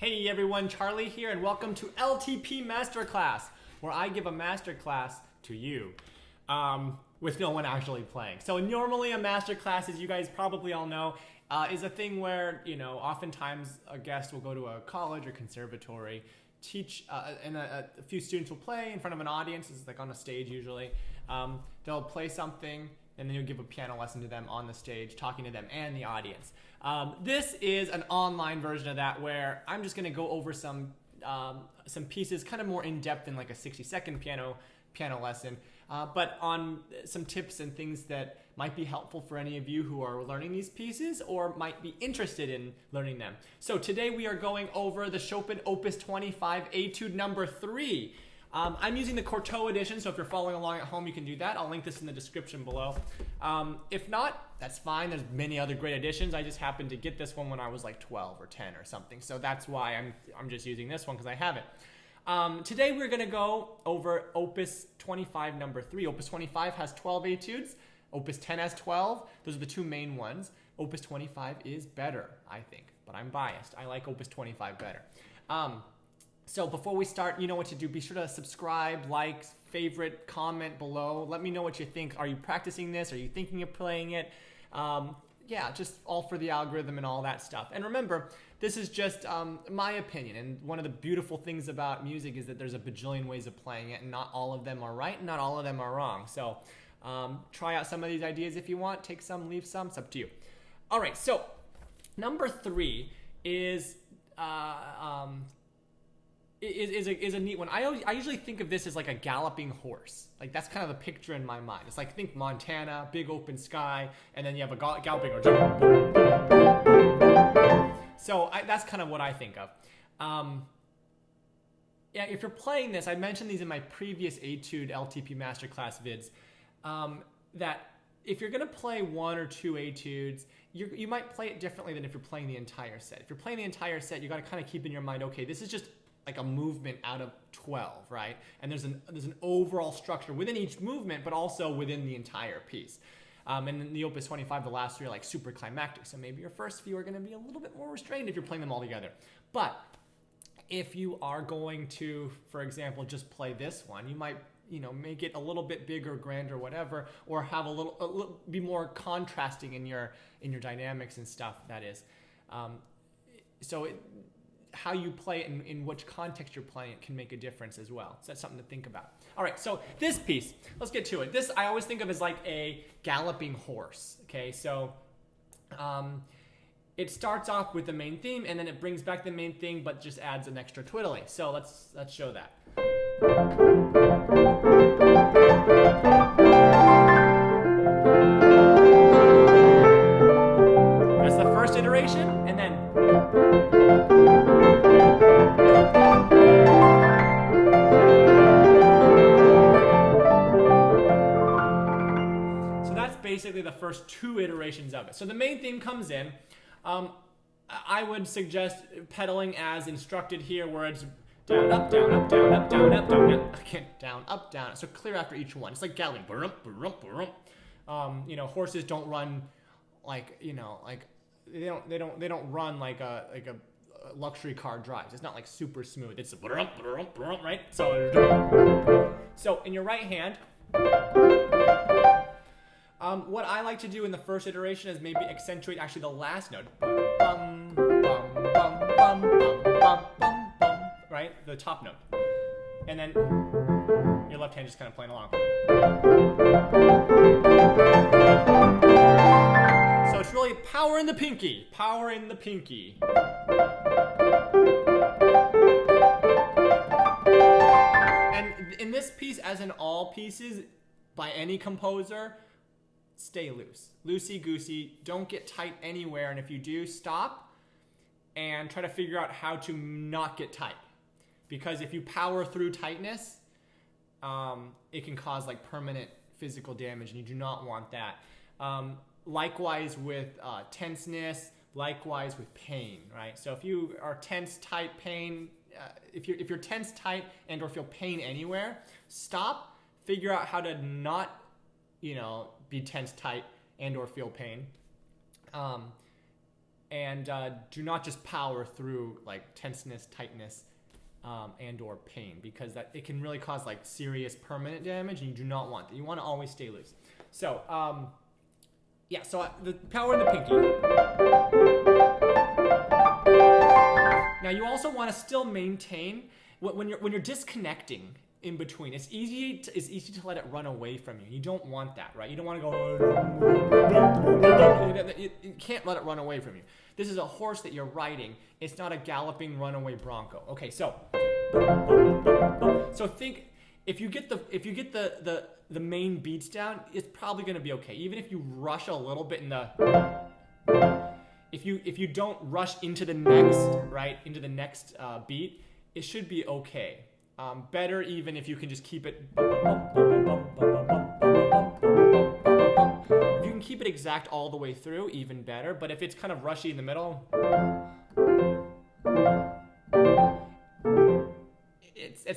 Hey everyone, Charlie here, and welcome to LTP Masterclass, where I give a masterclass to you with no one actually playing. So normally a masterclass, as you guys probably all know, is a thing where, oftentimes a guest will go to a college or conservatory, teach, and a few students will play in front of an audience. It's like on a stage usually. They'll play something, and then you'll give a piano lesson to them on the stage, talking to them and the audience. This is an online version of that where I'm just going to go over some pieces kind of more in depth than like a 60-second piano lesson, but on some tips and things that might be helpful for any of you who are learning these pieces or might be interested in learning them. So today we are going over the Chopin Opus 25 Etude number 3. I'm using the Cortot edition, so if you're following along at home, you can do that. I'll link this in the description below. If not, that's fine. There's many other great editions. I just happened to get this one when I was like 12 or 10 or something, so that's why I'm just using this one because I have it. Today we're going to go over Opus 25 number 3. Opus 25 has 12 etudes. Opus 10 has 12. Those are the two main ones. Opus 25 is better, I think, but I'm biased. I like Opus 25 better. So before we start, you know what to do. Be sure to subscribe, like, favorite, comment below. Let me know what you think. Are you practicing this? Are you thinking of playing it? Yeah, just all for the algorithm and all that stuff. And remember, this is just my opinion. And one of the beautiful things about music is that there's a bajillion ways of playing it, and not all of them are right, and not all of them are wrong. So try out some of these ideas if you want. Take some, leave some. It's up to you. All right, so number 3 is a neat one. I usually think of this as like a galloping horse. Like that's kind of the picture in my mind. It's like, think Montana, big open sky, and then you have a galloping horse. So that's kind of what I think of. Yeah, if you're playing this, I mentioned these in my previous Etude LTP Masterclass vids, that if you're going to play one or two etudes, you might play it differently than if you're playing the entire set. If you're playing the entire set, you got to kind of keep in your mind, okay, this is just like a movement out of 12, right? And there's an overall structure within each movement, but also within the entire piece. And in the Opus 25, the last three are like super climactic. So maybe your first few are going to be a little bit more restrained if you're playing them all together. But if you are going to, for example, just play this one, you might, make it a little bit bigger, grander, whatever, or have a little be more contrasting in your dynamics and stuff. That is, how you play it and in which context you're playing it can make a difference as well. So that's something to think about. All right, so this piece, let's get to it. This I always think of as like a galloping horse, okay? So it starts off with the main theme, and then it brings back the main thing, but just adds an extra twiddly. So let's show that. That's the first iteration, and then basically the first two iterations of it. So the main theme comes in. I would suggest pedaling as instructed here, where it's down, up, down, up, down, up, down, up, down, up, again, down, up, down. So clear after each one. It's like galloping. Horses don't run like, like they don't run like a luxury car drives. It's not like super smooth. It's right. So in your right hand. What I like to do in the first iteration is maybe accentuate actually the last note. Bum, bum, bum, bum, bum, bum, bum, bum, right? The top note. And then your left hand just kind of playing along. So it's really power in the pinky. Power in the pinky. And in this piece, as in all pieces by any composer, stay loose. Loosey-goosey. Don't get tight anywhere. And if you do, stop and try to figure out how to not get tight. Because if you power through tightness, it can cause like permanent physical damage, and you do not want that. Likewise with tenseness, likewise with pain, right? So if you are tense, tight, pain, if you're tense, tight, and or feel pain anywhere, stop, figure out how to not be tense, tight, and or feel pain. and do not just power through like tenseness, tightness, and or pain, because it can really cause like serious permanent damage, and you do not want that. You want to always stay loose. So yeah, so the power in the pinky. Now you also want to still maintain when you're disconnecting in between. It's easy to let it run away from you. You don't want that, right? You don't want to go. You can't let it run away from you. This is a horse that you're riding. It's not a galloping runaway bronco. Okay, so think if you get the main beats down, it's probably going to be okay. Even if you rush a little bit in the if you don't rush into the next beat, it should be okay. Better even if you can just keep it. If you can keep it exact all the way through, even better. But if it's kind of rushy in the middle,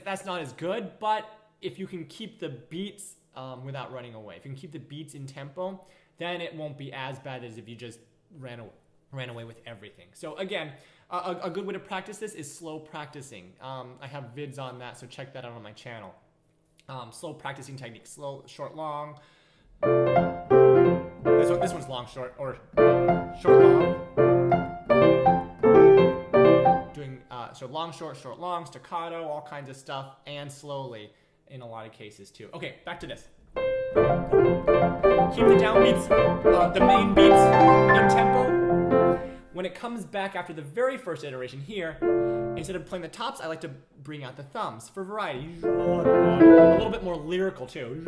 that's not as good. But if you can keep the beats without running away, if you can keep the beats in tempo, then it won't be as bad as if you just ran away with everything. So again, a good way to practice this is slow practicing. I have vids on that, so check that out on my channel. Slow practicing techniques, slow, short, long. This one's long, short, or short, long. Doing so long, short, short, long, staccato, all kinds of stuff, and slowly in a lot of cases too. Okay, back to this. Keep the downbeats, the main beats in tempo. When it comes back after the very first iteration here, instead of playing the tops, I like to bring out the thumbs for variety. A little bit more lyrical too.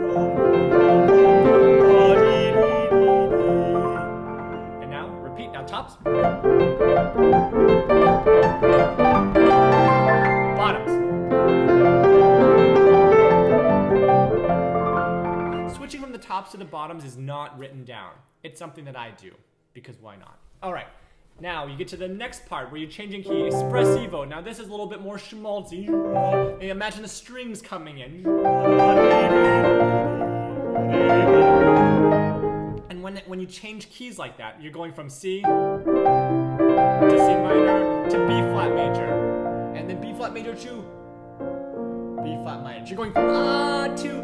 And now, repeat, now tops. Bottoms. Switching from the tops to the bottoms is not written down. It's something that I do, because why not? All right. Now you get to the next part where you're changing key, espressivo. Now this is a little bit more schmaltzy. Imagine the strings coming in. And when you change keys like that, you're going from C to C minor to B flat major, and then B flat major to B flat minor. You're going from to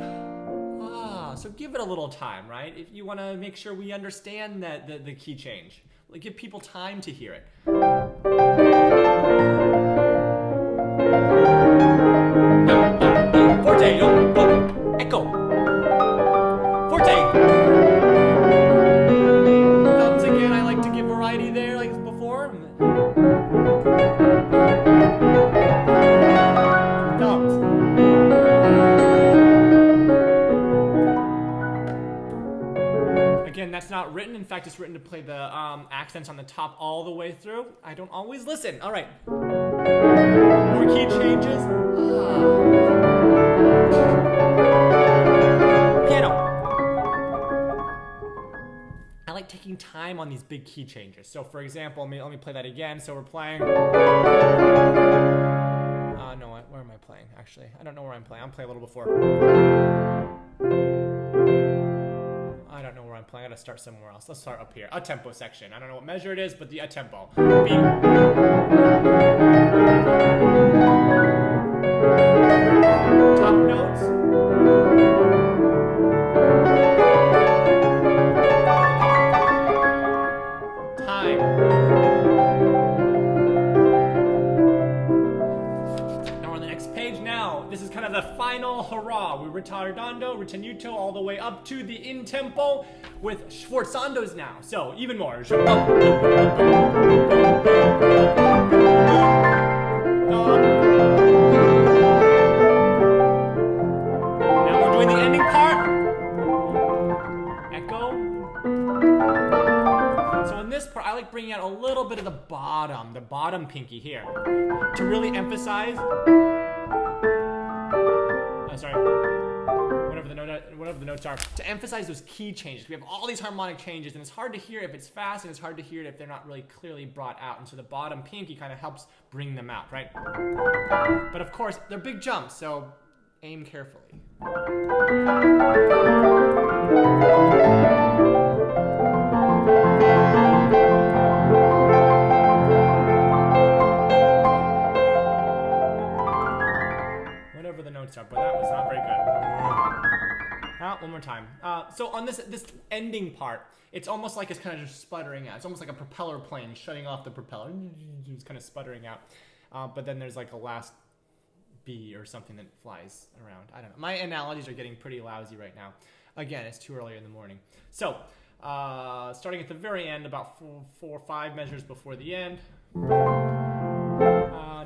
so give it a little time, right? If you want to make sure we understand that the key change. Like, give people time to hear it. Forte, echo. Forte. Thumbs again, I like to give variety there, like before. Thumbs. Again, that's not written. In fact, it's written to play the accents on the top all the way through. I don't always listen. All right. More key changes. Piano. I like taking time on these big key changes. So, for example, let me play that again. So we're playing. No, where am I playing? Actually, I don't know where I'm playing. I'm playing a little before. I don't know where I'm playing. I gotta start somewhere else. Let's start up here. A tempo section. I don't know what measure it is, but a tempo. B. Top notes. Time. Now we're on the next page. Now, this is kind of the final hurrah. We ritardando, ritenuto, all the way up to the in tempo with sforzandos now. So even more. Now we're doing the ending part. Echo. So in this part, I like bringing out a little bit of the bottom pinky here, to really emphasize. Whatever the notes are, to emphasize those key changes. We have all these harmonic changes, and it's hard to hear if it's fast, and it's hard to hear it if they're not really clearly brought out. And so the bottom pinky kind of helps bring them out, right? But of course, they're big jumps, so aim carefully. one more time. So on this ending part, it's almost like it's kind of just sputtering out. It's almost like a propeller plane shutting off the propeller. It's kind of sputtering out. But then there's like a last bee or something that flies around. I don't know. My analogies are getting pretty lousy right now. Again, it's too early in the morning. So starting at the very end, about 4 or 5 measures before the end.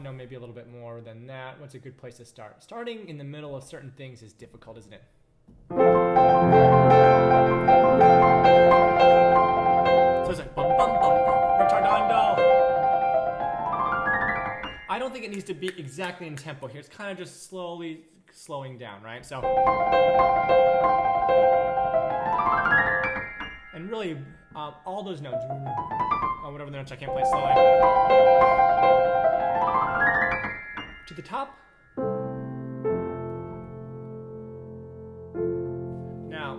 No, maybe a little bit more than that. What's a good place to start? Starting in the middle of certain things is difficult, isn't it? So it's like bum bum bum, retardando. I don't think it needs to be exactly in tempo here. It's kind of just slowly slowing down, right? So, and really, all those notes, whatever the notes I can't play slowly, to the top. Now,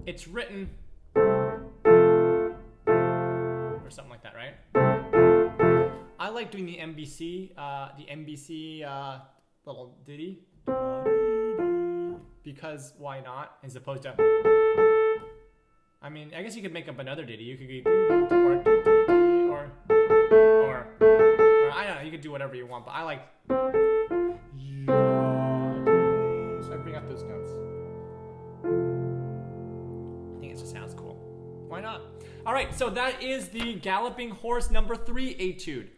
it's written, or something like that, right? I like doing the MBC little ditty, because why not? As opposed to, I mean, I guess you could make up another ditty. You could go or I don't know. You could do whatever you want, but I like. So I bring out those notes. I think it just sounds cool. Why not? All right, so that is the Galloping Horse number 3 etude.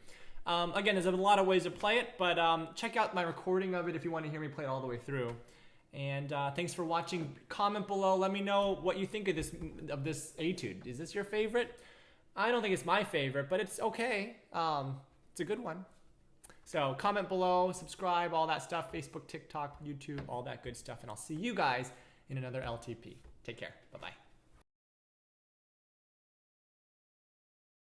Again, there's a lot of ways to play it, but check out my recording of it if you want to hear me play it all the way through. And thanks for watching. Comment below. Let me know what you think of this etude. Is this your favorite? I don't think it's my favorite, but it's okay. It's a good one. So comment below, subscribe, all that stuff. Facebook, TikTok, YouTube, all that good stuff. And I'll see you guys in another LTP. Take care. Bye-bye.